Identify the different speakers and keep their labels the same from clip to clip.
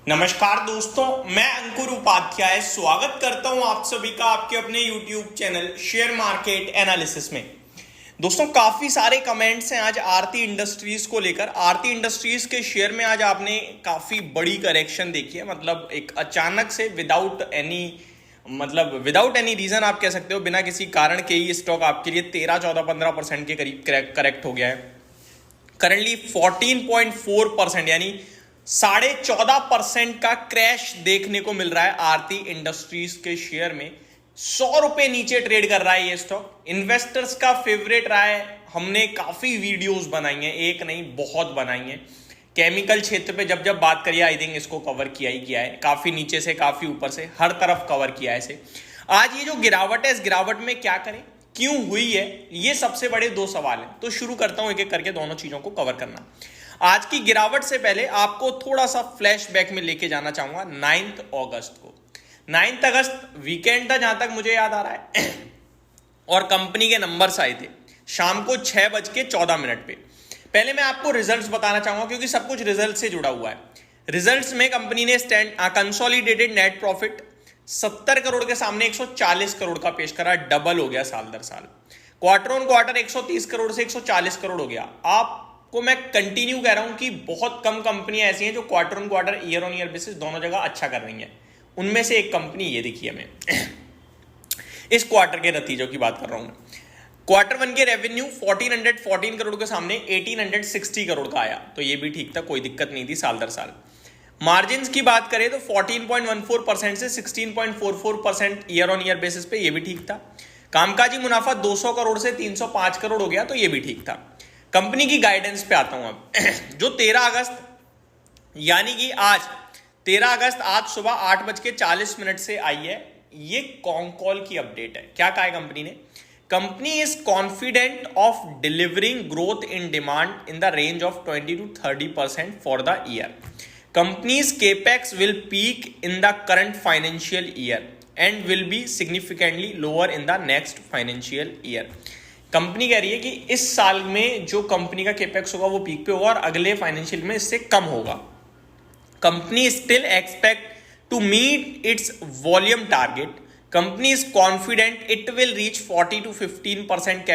Speaker 1: नमस्कार दोस्तों, मैं अंकुर उपाध्याय स्वागत करता हूं आप सभी का आपके अपने YouTube channel share market analysis में। दोस्तों, काफी सारे कमेंट्स हैं आज आरती इंडस्ट्रीज को लेकर। आरती इंडस्ट्रीज के शेयर में आज आपने काफी बड़ी करेक्शन देखी है। मतलब एक अचानक से विदाउट एनी रीजन आप कह सकते हो, बिना किसी कारण के ही स्टॉक आपके लिए 13, 14, 15% के करीब करेक्ट हो गया है। करंटली 14.4% यानी 14.5% का क्रैश देखने को मिल रहा है आरती इंडस्ट्रीज के शेयर में। 100 रुपए नीचे ट्रेड कर रहा है ये स्टॉक। इन्वेस्टर्स का फेवरेट रहा है। हमने काफी वीडियोस बनाई हैं, एक नहीं बहुत बनाई हैं। केमिकल क्षेत्र पे जब जब बात करिए, आई थिंक इसको कवर किया ही किया है। काफी नीचे से काफी ऊपर से हर तरफ कवर किया है इसे। आज ये जो गिरावट है, इस गिरावट में क्या करें, क्यों हुई है, ये सबसे बड़े दो सवाल हैं। तो शुरू करता हूं एक एक करके दोनों चीजों को कवर करना। आज की गिरावट से पहले आपको थोड़ा सा फ्लैशबैक में लेके जाना चाहूंगा 9 अगस्त को। 9 अगस्त वीकेंड था जहां तक मुझे याद आ रहा है और कंपनी के नंबर्स आए थे शाम को 6:14 पे। पहले मैं आपको रिजल्ट्स बताना चाहूंगा क्योंकि सब कुछ रिजल्ट से जुड़ा हुआ है। रिजल्ट्स में कंपनी ने कंसोलिडेटेड नेट प्रॉफिट 70 करोड़ के सामने 140 करोड़ का पेश करा, डबल हो गया साल दर साल। क्वार्टर ऑन क्वार्टर 130 करोड़ से 140 करोड़ हो गया। आपको मैं कंटिन्यू कह रहा हूं कि बहुत कम कंपनियां ऐसी हैं जो quarter on quarter, year on year basis दोनों जगह अच्छा कर रही हैं। उनमें से एक कंपनी ये दिखी हमें इस क्वार्टर के नतीजों की बात कर रहा हूं। क्वार्टर 1 के रेवेन्यू 1414 करोड़ के सामने 1860 करोड़ का आया, तो ये भी ठीक था, कोई दिक्कत नहीं थी साल दर साल। मार्जिन्स की बात करें तो 14.14% से 16.44% ईयर ऑन ईयर बेसिस पे, ये भी ठीक था। कामकाजी मुनाफा 200 करोड़ से 305 करोड़ हो गया, तो ये भी ठीक था। कंपनी की गाइडेंस पे आता हूं अब जो 13 अगस्त यानी कि आज 13 अगस्त आज सुबह 8:40 से आई है, ये कॉल की अपडेट है। क्या कहा है कंपनी ने? Company is confident of delivering growth in demand in the range of 20 to 30% for the year. Company's capex will peak in the current financial year and will be significantly lower in the next financial year. Company कह रही है कि इस साल में जो company का capex होगा वो पीक पे होगा और अगले फाइनेंशियल में इससे कम होगा। Company still expect to meet its volume target. Company is confident it will reach 40 to 15%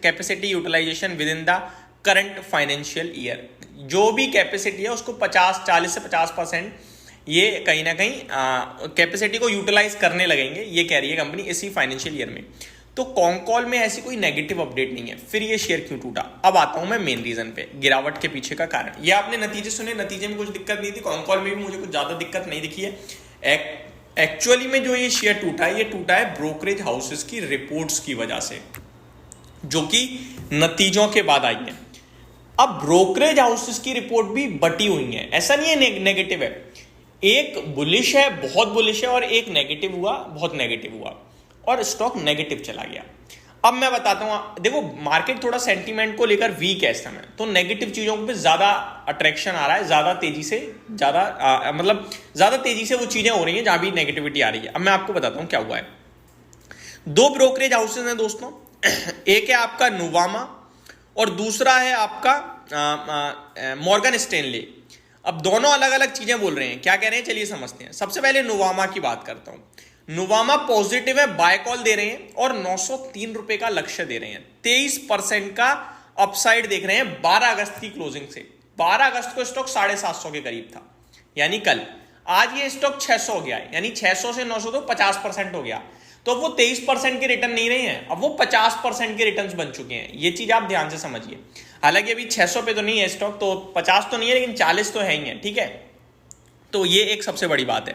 Speaker 1: capacity utilisation within the current financial year. जो भी कैपेसिटी है उसको 40 से 50% ये कहीं ना कहीं कैपेसिटी को यूटिलाइज करने लगेंगे, ये कह रही है कंपनी इसी फाइनेंशियल ईयर में। तो कॉल में ऐसी कोई नेगेटिव अपडेट नहीं है। फिर ये शेयर क्यों टूटा, अब आता हूं मैं मेन रीजन पे, गिरावट के पीछे का कारण। ये आपने नतीजे सुने, नतीजे में कुछ दिक्कत नहीं थी, कॉल में भी मुझे कुछ ज्यादा दिक्कत नहीं दिखी है। एक्चुअली में जो ये शेयर टूटा है, ये टूटा है ब्रोकरेज हाउसेस की रिपोर्ट्स की वजह से, जो कि नतीजों के बाद आई है। अब ब्रोकरेज हाउसेस की रिपोर्ट भी बटी हुई है, ऐसा नहीं है नेगेटिव है। एक बुलिश है, बहुत बुलिश है, और एक नेगेटिव हुआ, बहुत नेगेटिव हुआ, और स्टॉक नेगेटिव चला गया। अब मैं बताता हूं, देखो मार्केट थोड़ा सेंटीमेंट को लेकर वीक है इस समय, तो नेगेटिव चीजों पे ज्यादा अट्रैक्शन आ रहा है, ज्यादा तेजी से ज्यादा तेजी से वो चीजें हो रही हैं जहां भी नेगेटिविटी आ रही है। अब मैं आपको बताता हूं क्या हुआ है। दो ब्रोकरेज हाउसेस हैं दोस्तों, एक है आपका नुवामा और दूसरा है आपका मॉर्गन स्टैनली। अब दोनों अलग अलग चीजें बोल रहे हैं, क्या कह रहे हैं चलिए समझते हैं। सबसे पहले नुवामा की बात करता हूं। नुवामा पॉजिटिव है, बाय कॉल दे रहे हैं और 903 रुपए का लक्ष्य दे रहे हैं। 23% का अपसाइड देख रहे हैं 12 अगस्त की क्लोजिंग से। 12 अगस्त को स्टॉक 750 के करीब था, यानी कल। आज ये स्टॉक 600 हो गया है, यानी 600 से 900 तो 50% हो गया। तो वो 23% के रिटर्न नहीं रहे हैं, अब वो 50% के रिटर्न्स बन चुके हैं। ये चीज आप ध्यान से समझिए। हालांकि अभी 600 पे तो नहीं है स्टॉक, तो 50 तो नहीं है, लेकिन 40 तो है ही है, ठीक है। तो ये एक सबसे बड़ी बात है।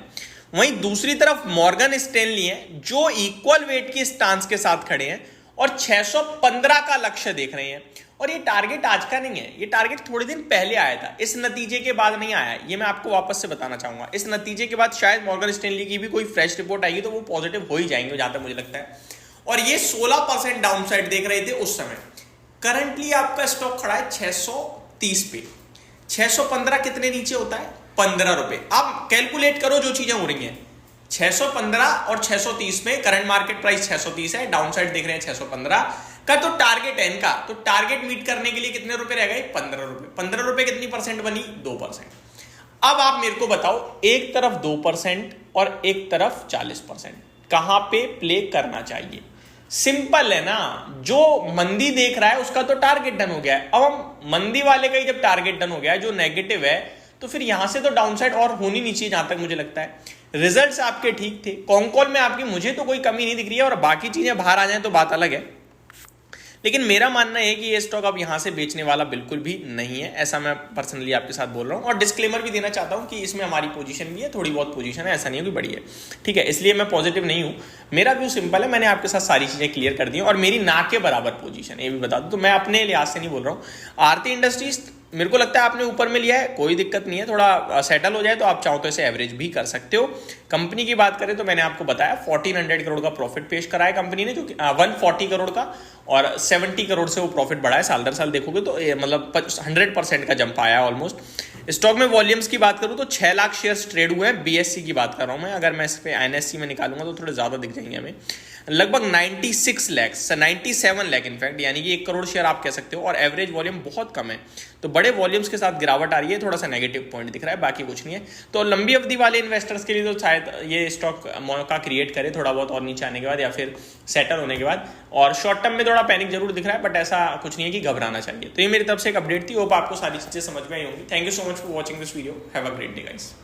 Speaker 1: वहीं दूसरी तरफ मॉर्गन स्टैनली है, जो इक्वल वेट की स्टांस के साथ खड़े हैं और 615 का लक्ष्य देख रहे हैं। और ये टारगेट आज का नहीं है, ये टारगेट थोड़े दिन पहले आया था, इस नतीजे के बाद नहीं आया। ये मैं आपको वापस से बताना चाहूंगा। इस नतीजे के बाद शायद मॉर्गन स्टैनली की भी कोई फ्रेश रिपोर्ट आएगी तो वो पॉजिटिव हो ही जाएंगे, जहां तक मुझे लगता है। और ये 16% डाउनसाइड देख रहे थे उस समय। करंटली आपका स्टॉक खड़ा है 630 पे। 615 कितने नीचे होता है? 15 रुपए। आप कैलकुलेट करो जो चीजें हो रही हैं। 615 और 630 में करंट मार्केट प्राइस 630 है, डाउनसाइड देख रहे हैं 615 का। तो टारगेट है इनका, तो टारगेट मीट करने के लिए कितने रुपए रह गए? 15 रुपए। 15 रुपए कितनी परसेंट बनी? 2%। अब आप मेरे को बताओ, एक तरफ 2% और एक तरफ 40%, कहां पे प्ले करना चाहिए? सिंपल है ना, जो मंदी देख रहा है उसका तो टारगेट डन हो गया है। अब हम मंदी वाले का ही जब टारगेट डन हो गया है, जो नेगेटिव है, तो फिर यहां से तो डाउनसाइड और होनी नहीं चाहिए, जहां तक मुझे लगता है। रिजल्ट्स आपके ठीक थे, कॉन्कॉल में आपकी मुझे तो कोई कमी नहीं दिख रही है, और बाकी चीजें बाहर आ जाएं तो बात अलग है। लेकिन मेरा मानना है कि ये स्टॉक अब यहां से बेचने वाला बिल्कुल भी नहीं है, ऐसा मैं पर्सनली आपके साथ बोल रहा हूं। और डिस्क्लेमर भी देना चाहता हूं कि इसमें हमारी पोजीशन भी है, थोड़ी बहुत पोजीशन है, ऐसा नहीं है कि बड़ी है, ठीक है। इसलिए मैं पॉजिटिव नहीं हूं, मेरा व्यू सिंपल है, मैंने आपके साथ सारी चीजें क्लियर कर दी, और मेरी ना के बराबर पोजीशन, ये भी बता दूं। तो मैं अपने लिहाज से नहीं बोल रहा हूं। आरती इंडस्ट्रीज मेरे को लगता है आपने ऊपर में लिया है, कोई दिक्कत नहीं है, थोड़ा सेटल हो जाए तो आप चाहो तो इसे एवरेज भी कर सकते हो। कंपनी की बात करें तो मैंने आपको बताया 1400 करोड़ का प्रॉफिट पेश करा है कंपनी ने, जो कि 140 करोड़ का, और 70 करोड़ से वो प्रॉफिट बढ़ा है। साल दर साल देखोगे तो मतलब 100% का जंप आया ऑलमोस्ट। स्टॉक में वॉल्यूम्स की बात करूं तो 6 लाख शेयर्स ट्रेड हुए हैं, बीएससी की बात कर रहा हूं मैं। अगर मैं इस पे एनएससी में निकालूंगा तो थोड़े ज्यादा दिख जाएंगे हमें, लगभग 97 लाख इनफैक्ट, यानी कि 1 करोड़ शेयर आप कह सकते हो, और एवरेज वॉल्यूम बहुत कम है। तो बड़े वॉल्यूम्स के साथ गिरावट आ रही है, थोड़ा सा नेगेटिव पॉइंट दिख रहा है, बाकी कुछ नहीं है। तो लंबी अवधि वाले इन्वेस्टर्स के लिए तो शायद ये स्टॉक मौका क्रिएट करे थोड़ा बहुत और नीचे आने के बाद, या फिर सेटल होने के बाद। और शॉर्ट टर्म में थोड़ा पैनिक जरूर दिख रहा है, बट ऐसा कुछ नहीं है कि घबराना चाहिए। तो ये मेरी तरफ से एक अपडेट थी, होप आपको सारी चीजें समझ में आई होंगी। Thank you so much for watching this video, have a great day guys.